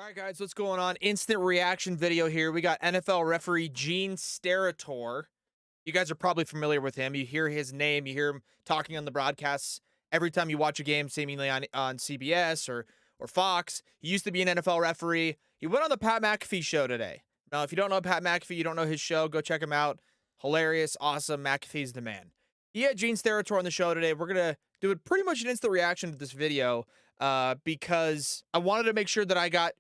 All right, guys, what's going on? Instant reaction video here. We got NFL referee Gene Steratore. You guys are probably familiar with him. You hear his name, you hear him talking on the broadcasts every time you watch a game, seemingly on CBS or Fox. He used to be an NFL referee. He went on the Pat McAfee show today. Now, if you don't know Pat McAfee, you don't know his show, go check him out. Hilarious, awesome. McAfee's the man. He had Gene Steratore on the show today. We're gonna do it pretty much an instant reaction to this video because I wanted to make sure that I got,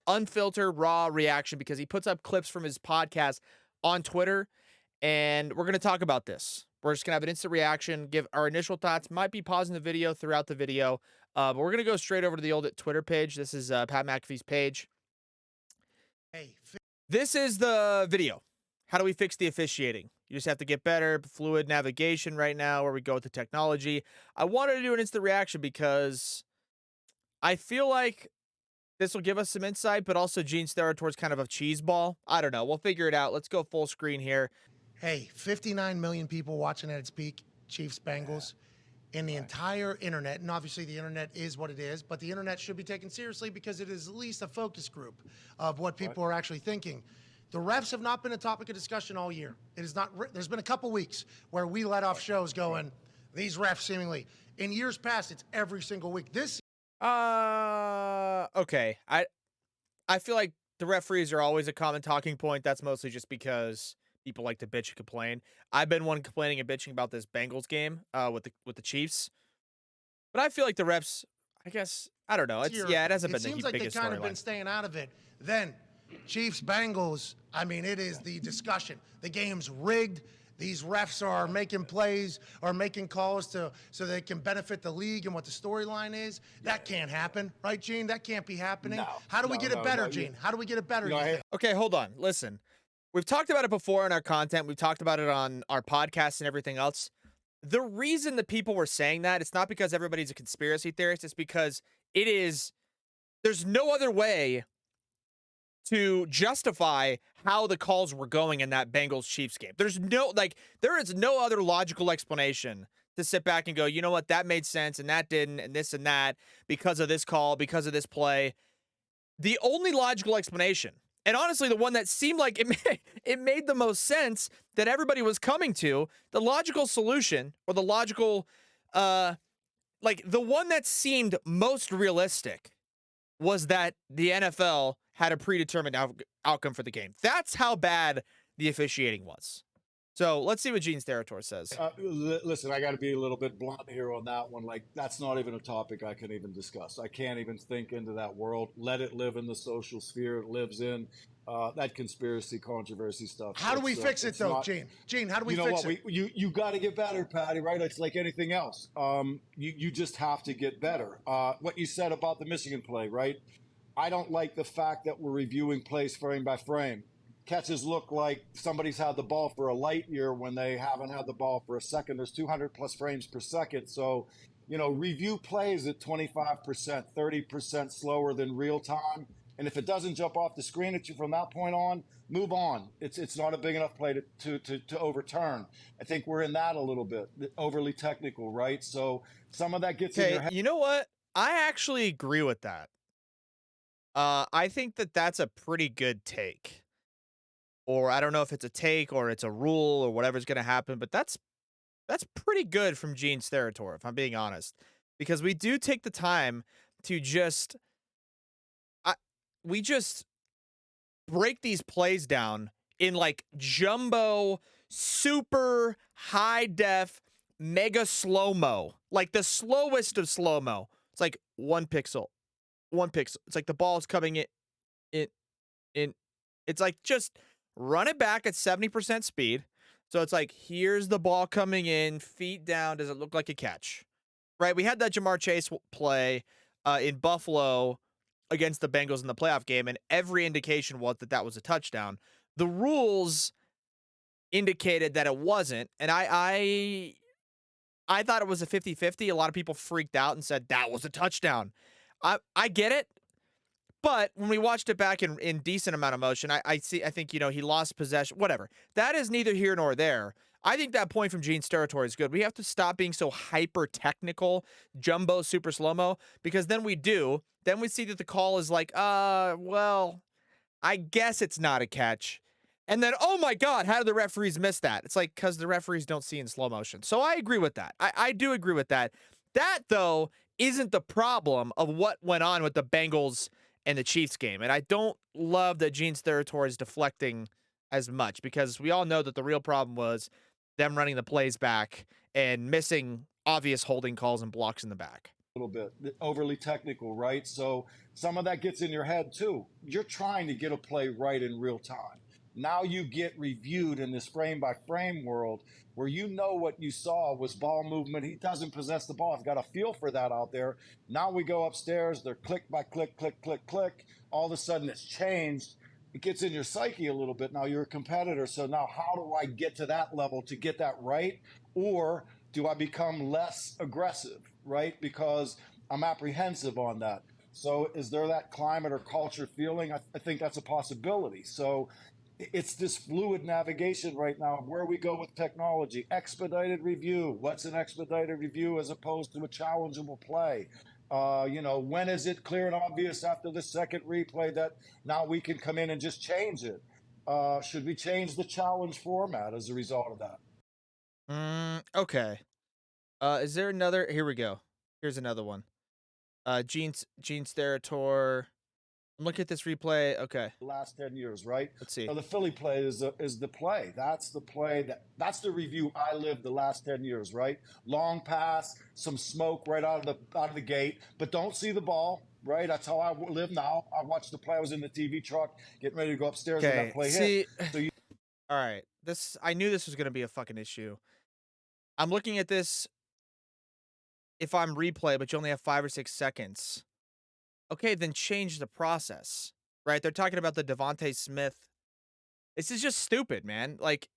unfiltered, raw reaction because he puts up clips from his podcast on Twitter, and we're going to talk about this. We're just going to have an instant reaction, give our initial thoughts, might be pausing the video throughout the video, but we're going to go straight over to the old Twitter page. This is Pat McAfee's page. This is the video. How do we fix the officiating? You just have to get better, fluid navigation right now, where we go with the technology. I wanted to do an instant reaction because I feel like this will give us some insight, but also Gene Steratore's kind of a cheese ball. I don't know. We'll figure it out. Let's go full screen here. Hey, 59 million people watching at its peak, Chiefs Bengals, in the entire internet. And obviously the internet is what it is, but the internet should be taken seriously because it is at least a focus group of what people are actually thinking. The refs have not been a topic of discussion all year. It is not. There's been a couple weeks where we let off shows going, these refs seemingly. In years past, it's every single week. This Okay. I feel like the referees are always a common talking point. That's mostly just because people like to bitch and complain. I've been one complaining and bitching about this Bengals game with the Chiefs. But I feel like the refs, I guess, I don't know. It hasn't been the biggest storyline. It seems like they've kind of been staying out of it. Then Chiefs Bengals, I mean, it is the discussion. The game's rigged. These refs are making plays or making calls so they can benefit the league and what the storyline is. That can't happen, right, Gene? That can't be happening. How do we get it better, Gene? How do we get it better? Okay, hold on. Listen, we've talked about it before in our content. We've talked about it on our podcast and everything else. The reason that people were saying that, it's not because everybody's a conspiracy theorist. It's because there's no other way to justify how the calls were going in that Bengals-Chiefs game. There is no other logical explanation to sit back and go, you know what, that made sense and that didn't, and this and that, because of this call, because of this play. The only logical explanation, and honestly the one that seemed like it made the most sense that everybody was coming to, the logical solution, or the logical, the one that seemed most realistic was that the NFL had a predetermined outcome for the game. That's how bad the officiating was. So let's see what Gene Steratore says. Listen, I got to be a little bit blunt here on that one. Like, that's not even a topic I can even discuss. I can't even think into that world. Let it live in the social sphere it lives in. That conspiracy, controversy stuff. How do we fix it, though, Gene? Gene, how do we fix it? You got to get better, Patty, right? It's like anything else. You just have to get better. What you said about the Michigan play, right? I don't like the fact that we're reviewing plays frame by frame. Catches look like somebody's had the ball for a light year when they haven't had the ball for a second. There's 200 plus frames per second. So, review plays at 25%, 30% slower than real time. And if it doesn't jump off the screen at you from that point on, move on. It's not a big enough play to overturn. I think we're in that a little bit, overly technical, right? So some of that gets in your head. You know what? I actually agree with that. I think that that's a pretty good take. Or I don't know if it's a take or it's a rule or whatever's going to happen, but that's pretty good from Gene Steratore, if I'm being honest. Because we do take the time to we just break these plays down in like jumbo, super high def, mega slow-mo. Like the slowest of slow-mo. It's like 1 pixel. It's like the ball's coming in. It's like just run it back at 70% speed. So it's like, here's the ball coming in, feet down. Does it look like a catch? Right? We had that Jamar Chase play in Buffalo against the Bengals in the playoff game, and every indication was that was a touchdown. The rules indicated that it wasn't, and I thought it was a 50-50. A lot of people freaked out and said that was a touchdown. I get it, But when we watched it back in decent amount of motion, I think, you know, he lost possession, whatever. That is neither here nor there. I think that point from Gene's territory is good. We have to stop being so hyper technical, jumbo, super slow mo, because then we do. Then we see that the call is like, well, I guess it's not a catch. And then, oh my God, how did the referees miss that? It's like, because the referees don't see in slow motion. So I agree with that. I do agree with that. That, though, isn't the problem of what went on with the Bengals and the Chiefs game. And I don't love that Gene's territory is deflecting as much, because we all know that the real problem was them running the plays back and missing obvious holding calls and blocks in the back. Little bit overly technical, right? So some of that gets in your head too. You're trying to get a play right in real time. Now you get reviewed in this frame by frame world where you know what you saw was ball movement. He doesn't possess the ball. I've got a feel for that out there. Now we go upstairs. They're click by click, click, click, click. All of a sudden it's changed. It gets in your psyche a little bit. Now you're a competitor. So now how do I get to that level to get that right? Or do I become less aggressive, right? Because I'm apprehensive on that. So is there that climate or culture feeling? I think that's a possibility. So it's this fluid navigation right now of where we go with technology. Expedited review. What's an expedited review as opposed to a challengeable play? You know, when is it clear and obvious after the second replay that now we can come in and just change it? Should we change the challenge format as a result of that? Okay. Is there another? Here we go. Here's another one. Gene's territory. I'm looking at this replay. Okay. The last 10 years, right? Let's see. So the Philly play is the play. That's the play that's the review I lived the last 10 years, right? Long pass, some smoke right out of the gate, but don't see the ball, right? That's how I live now. I watched the play. I was in the TV truck getting ready to go upstairs when that play hit. So all right. I knew this was going to be a fucking issue. I'm looking at this if I'm replay, but you only have 5 or 6 seconds. Okay, then change the process, right? They're talking about the Devontae Smith. This is just stupid, man. Like,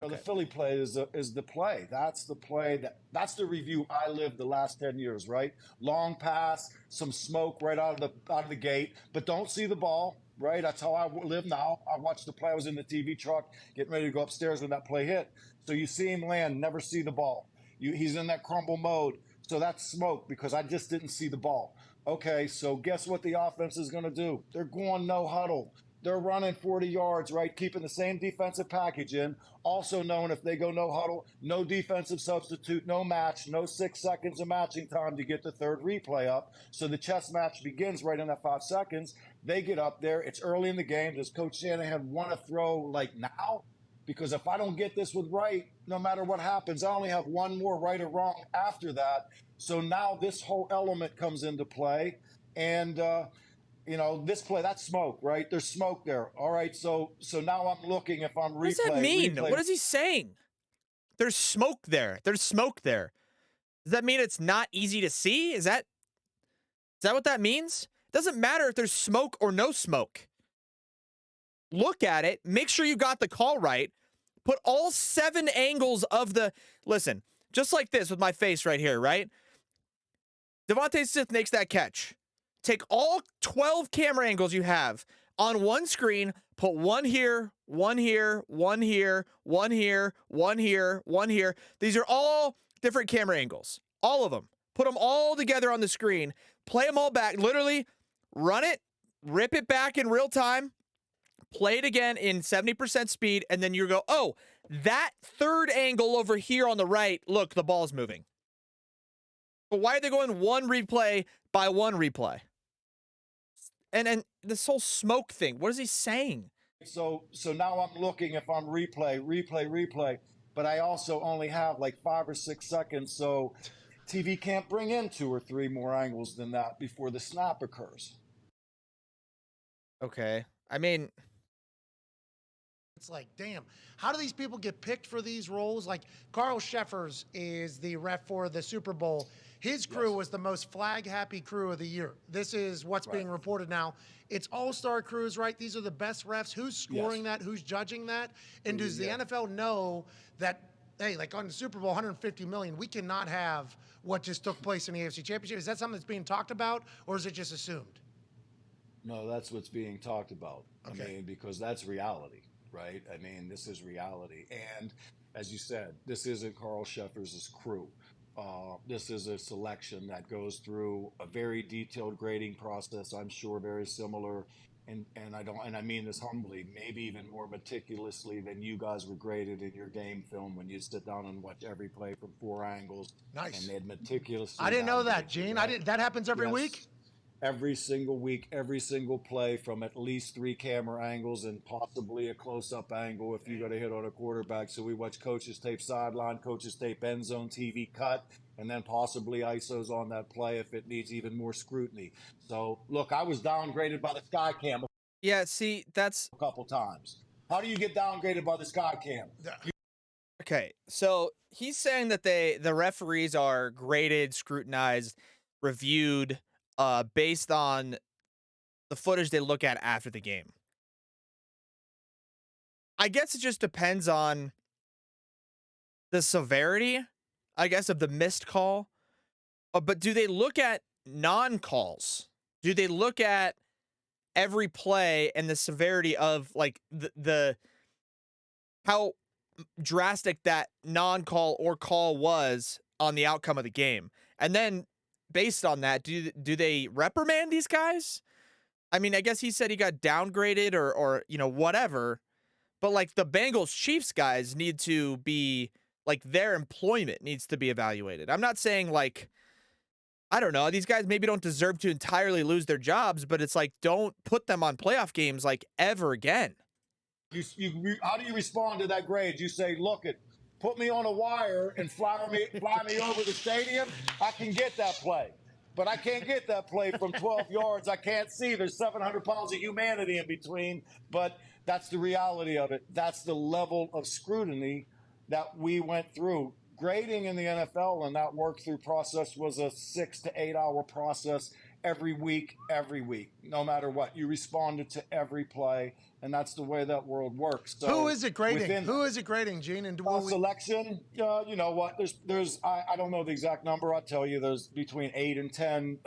the Philly play is the play. That's the play that's the review I lived the last 10 years, right? Long pass, some smoke right out of the gate, but don't see the ball, right? That's how I live now. I watched the play. I was in the TV truck getting ready to go upstairs when that play hit. So you see him land, never see the ball. He's in that crumble mode. So that's smoke because I just didn't see the ball. Okay, so guess what the offense is going to do? They're going no huddle. They're running 40 yards, right? Keeping the same defensive package in. Also knowing if they go no huddle, no defensive substitute, no match, no 6 seconds of matching time to get the third replay up. So the chess match begins right in that 5 seconds. They get up there. It's early in the game. Does Coach Shanahan want to throw like now? Because if I don't get this with right, no matter what happens, I only have one more right or wrong after that. So now this whole element comes into play. And, you know, this play, that's smoke, right? There's smoke there. All right, so now I'm looking if I'm replay. What does that mean? What is he saying? There's smoke there. There's smoke there. Does that mean it's not easy to see? Is that what that means? It doesn't matter if there's smoke or no smoke. Look at it. Make sure you got the call right. Put all 7 angles of the... Listen, just like this with my face right here, right? Devontae Smith makes that catch. Take all 12 camera angles you have on one screen, put one here, one here, one here, one here, one here, one here. These are all different camera angles. All of them. Put them all together on the screen. Play them all back. Literally, run it, rip it back in real time, play it again in 70% speed, and then you go, oh, that third angle over here on the right, look, the ball's moving. But why are they going one replay by one replay? And this whole smoke thing, what is he saying? So now I'm looking if I'm replay, but I also only have like 5 or 6 seconds, so TV can't bring in 2 or 3 more angles than that before the snap occurs. Okay. I mean... It's like, damn, how do these people get picked for these roles? Like, Carl Sheffers is the ref for the Super Bowl. His crew was the most flag-happy crew of the year. This is what's being reported now. It's all-star crews, right? These are the best refs. Who's scoring that? Who's judging that? And does the NFL know that, hey, like on the Super Bowl, 150 million, we cannot have what just took place in the AFC Championship? Is that something that's being talked about, or is it just assumed? No, that's what's being talked about. I Okay. mean, because that's reality, right? I mean, this is reality. And as you said, this isn't Carl Scheffer's crew. This is a selection that goes through a very detailed grading process. I'm sure very similar, and I mean this humbly, maybe even more meticulously than you guys were graded in your game film when you sit down and watch every play from 4 angles, and Nice. they'd I meticulously didn't know that, downgrade you, Gene. I right? didn't. That happens every week. Yes, every single week, every single play from at least 3 camera angles and possibly a close-up angle if you got to hit on a quarterback. So we watch coaches tape sideline, coaches tape end zone, TV cut, and then possibly ISOs on that play if it needs even more scrutiny. So look, I was downgraded by the Skycam Yeah, see, that's a couple times. How do you get downgraded by the Skycam? okay. So he's saying that the referees are graded, scrutinized, reviewed, based on the footage they look at after the game. I guess it just depends on the severity, I guess, of the missed call. But do they look at non-calls? Do they look at every play and the severity of like the how drastic that non-call or call was on the outcome of the game? And then based on that, do they reprimand these guys? I mean, I guess he said he got downgraded or whatever, but like the Bengals Chiefs guys need to be like their employment needs to be evaluated. I'm not saying like I don't know, these guys maybe don't deserve to entirely lose their jobs, but it's like don't put them on playoff games like ever again. How do you respond to that grade? You say, look, put me on a wire and fly me over the stadium. I can get that play, but I can't get that play from 12 yards. I can't see. There's 700 pounds of humanity in between, but that's the reality of it. That's the level of scrutiny that we went through. Grading in the NFL and that work through process was a 6 to 8 hour process every week, no matter what. You responded to every play, and that's the way that world works. So Who is it grading? Who is it grading, Gene? And selection, you know what? I don't know the exact number. I'll tell you, there's between 8 and 10,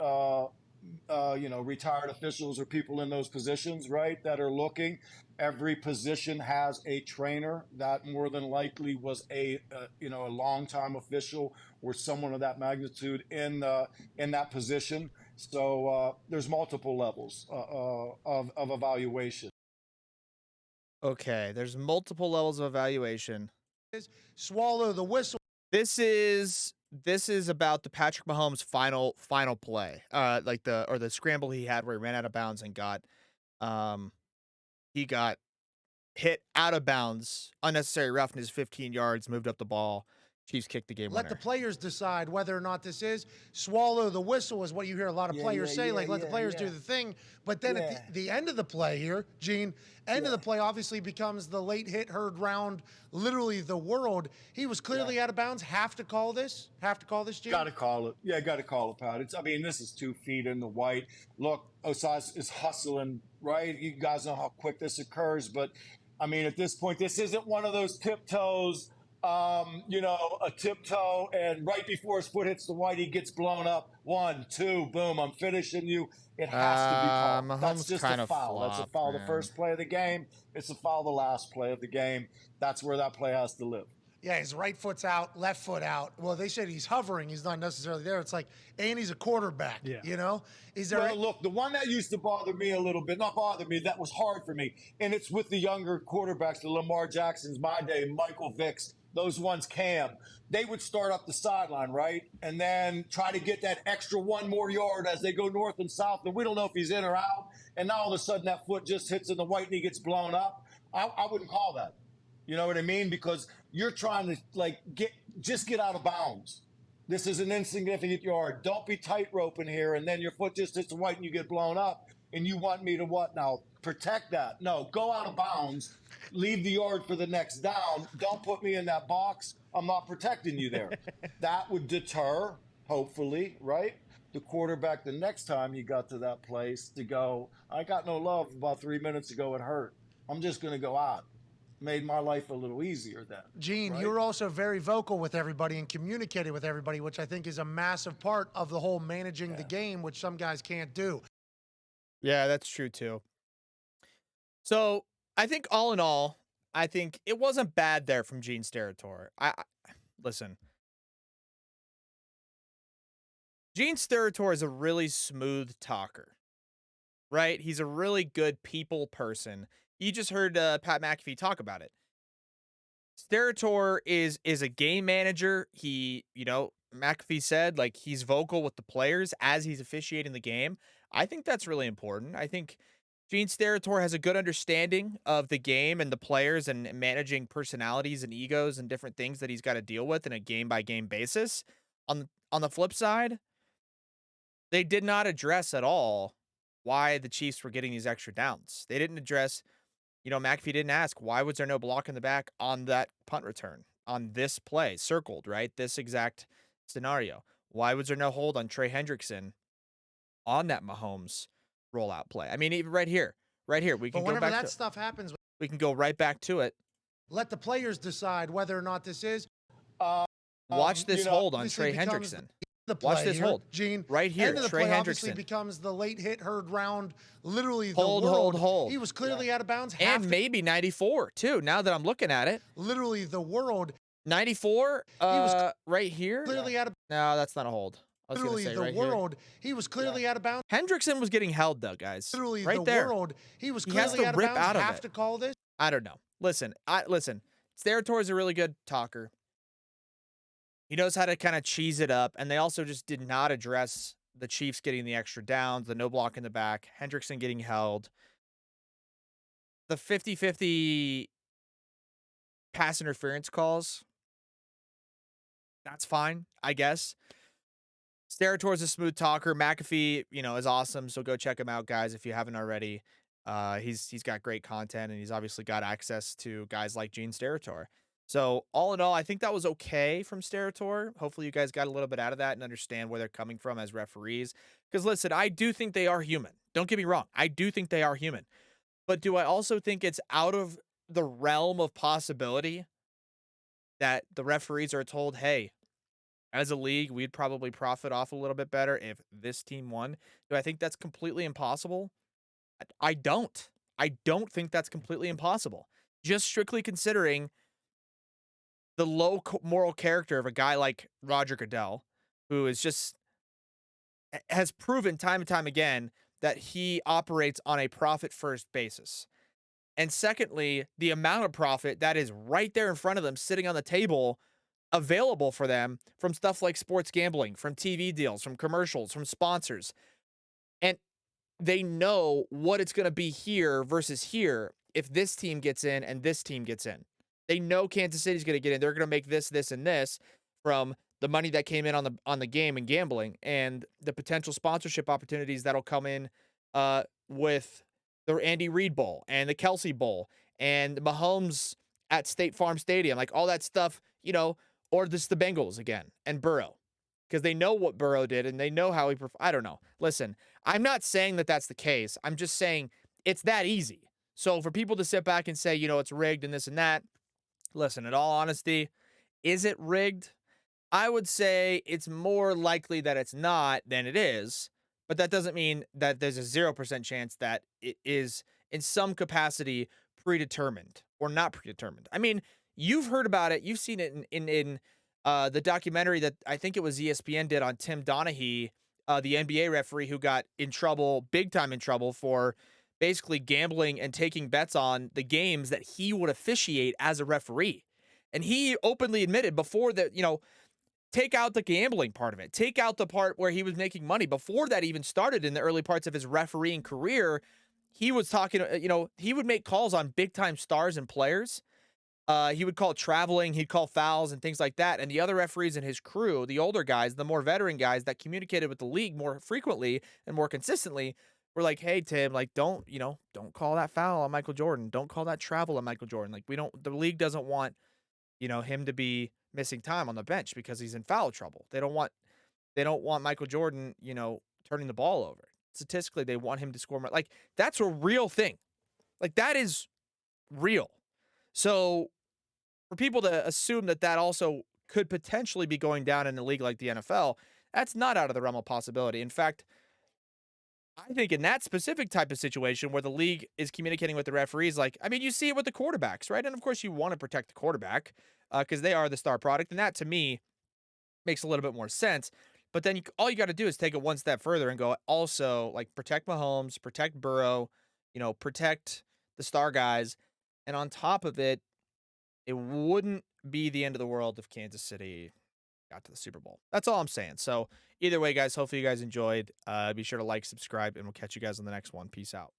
retired officials or people in those positions, right, that are looking. Every position has a trainer that more than likely was a long-time official or someone of that magnitude in that position. So there's multiple levels of evaluation. Okay, there's multiple levels of evaluation. swallow the whistle. This is about the Patrick Mahomes final play. Like the scramble he had where he ran out of bounds and um he got hit out of bounds, unnecessary roughness, 15 yards, moved up the ball. Chiefs kicked the game Let the winner. players decide whether or not this is. Swallow the whistle is what you hear a lot of players say. Like, let the players do the thing. But then at the end of the play here, Gene, end of the play obviously becomes the late hit, heard round, literally the world. He was clearly out of bounds. Have to call this, Gene? Got to call it. Yeah, got to call it, Pat. This is 2 feet in the white. Look, Osas is hustling, right? You guys know how quick this occurs. But, at this point, this isn't one of those tiptoes, a tiptoe, and right before his foot hits the white, he gets blown up. 1, 2, boom, I'm finishing you. It has to be called. Mahomes That's just kind a of foul. That's a flopped, foul the man. first play of the game. It's a foul the last play of the game. That's where that play has to live. Yeah, his right foot's out, left foot out. Well, they said he's hovering. He's not necessarily there. It's like, and he's a quarterback, Is there Look, the one that used to bother me a little bit, not bother me, that was hard for me, and it's with the younger quarterbacks, the Lamar Jacksons, my day, Michael Vicks, those ones, Cam. They would start up the sideline, right? And then try to get that extra 1 more yard as they go north and south, and we don't know if he's in or out, and now all of a sudden that foot just hits in the white and he gets blown up. I wouldn't call that. You know what I mean? Because you're trying to get out of bounds. This is an insignificant yard. Don't be tightrope in here, and then your foot just hits the white and you get blown up. And you want me to what now? Protect that? No, go out of bounds. Leave the yard for the next down. Don't put me in that box. I'm not protecting you there. That would deter, hopefully, right? The quarterback the next time you got to that place to go, I got no love about 3 minutes ago. It hurt. I'm just going to go out. Made my life a little easier then. Gene, right? you're also very vocal with everybody and communicating with everybody, which I think is a massive part of the whole managing the game, which some guys can't do. Yeah, that's true too. So I think all in all, I think it wasn't bad there from Gene Steratore. Listen, Gene Steratore is a really smooth talker, right? He's a really good people person. You just heard Pat McAfee talk about it. Steratore is a game manager. McAfee said like he's vocal with the players as he's officiating the game. I think that's really important. I think Gene Steratore has a good understanding of the game and the players and managing personalities and egos and different things that he's got to deal with in a game by game basis. On the flip side, they did not address at all why the Chiefs were getting these extra downs. They didn't address, McAfee didn't ask why was there no block in the back on that punt return on this play circled, right? This exact scenario. Why was there no hold on Trey Hendrickson on that Mahomes rollout play? I mean, even right here, we But can go whenever back that to stuff happens, we can go right back to it. let the players decide whether or not this is. Uh, Watch this hold on Obviously Trey becomes Hendrickson. the Watch play this here, hold. Gene. Right here, End of the Trey play obviously Hendrickson. becomes the late hit heard round. Literally, the Hold, world. hold. He was clearly out of bounds. And maybe 94 too. Now that I'm looking at it, Literally, the world. 94. was Right here. Clearly out of. No, that's not a hold. I was gonna Literally, say the right world. He was clearly out of bounds. here. Hendrickson was getting held though, guys. Literally, Right the there. world. He was He has clearly to out of rip bounds. out of Have it. to call this. I don't know. Listen. Steratore is a really good talker. He knows how to kind of cheese it up, and they also just did not address the Chiefs getting the extra downs, the no block in the back, Hendrickson getting held, the 50-50 pass interference calls. That's fine, I guess. Steratore is a smooth talker. McAfee, is awesome. So go check him out, guys, if you haven't already. He's got great content, and he's obviously got access to guys like Gene Steratore. So all in all, I think that was okay from Steratore. Hopefully, you guys got a little bit out of that and understand where they're coming from as referees. Because listen, I do think they are human. Don't get me wrong. I do think they are human. But do I also think it's out of the realm of possibility that the referees are told, hey, as a league, we'd probably profit off a little bit better if this team won? Do I think that's completely impossible? I don't. I don't think that's completely impossible. Just strictly considering the low moral character of a guy like Roger Goodell, who is just has proven time and time again that he operates on a profit first basis. And secondly, the amount of profit that is right there in front of them, sitting on the table, available for them from stuff like sports gambling, from TV deals, from commercials, from sponsors. And they know what it's going to be here versus here if this team gets in and this team gets in. They know Kansas City's going to get in. They're going to make this, this, and this from the money that came in on the game and gambling, and the potential sponsorship opportunities that'll come in with the Andy Reid Bowl and the Kelsey Bowl and Mahomes at State Farm Stadium, like all that stuff, or just the Bengals again and Burrow, because they know what Burrow did and they know how he. I don't know. Listen, I'm not saying that that's the case. I'm just saying it's that easy. So for people to sit back and say, it's rigged and this and that, listen, in all honesty, is it rigged? I would say it's more likely that it's not than it is, but that doesn't mean that there's a 0% chance that it is in some capacity predetermined or not predetermined. I mean, you've heard about it. You've seen it in the documentary that I think it was ESPN did on Tim Donaghy, the NBA referee who got in trouble, big time in trouble for basically gambling and taking bets on the games that he would officiate as a referee. And he openly admitted before that, take out the gambling part of it. Take out the part where he was making money. Before that even started in the early parts of his refereeing career, he was talking, he would make calls on big time stars and players. He would call traveling, he'd call fouls and things like that. And the other referees in his crew, the older guys, the more veteran guys that communicated with the league more frequently and more consistently, were like, hey, Tim, like, don't call that foul on Michael Jordan. Don't call that travel on Michael Jordan. Like, the league doesn't want, him to be missing time on the bench because he's in foul trouble. They don't want Michael Jordan, turning the ball over. Statistically, they want him to score more. Like, that's a real thing. Like, that is real. So for people to assume that also could potentially be going down in a league like the NFL, that's not out of the realm of possibility. In fact, I think in that specific type of situation where the league is communicating with the referees, like, I mean, you see it with the quarterbacks, right? And of course, you want to protect the quarterback because they are the star product. And that to me makes a little bit more sense. But then all you got to do is take it one step further and go also like protect Mahomes, protect Burrow, protect the star guys. And on top of it, it wouldn't be the end of the world if Kansas City got to the Super Bowl. That's all I'm saying. So either way, guys, hopefully you guys enjoyed. Be sure to like, subscribe, and we'll catch you guys on the next one. Peace out.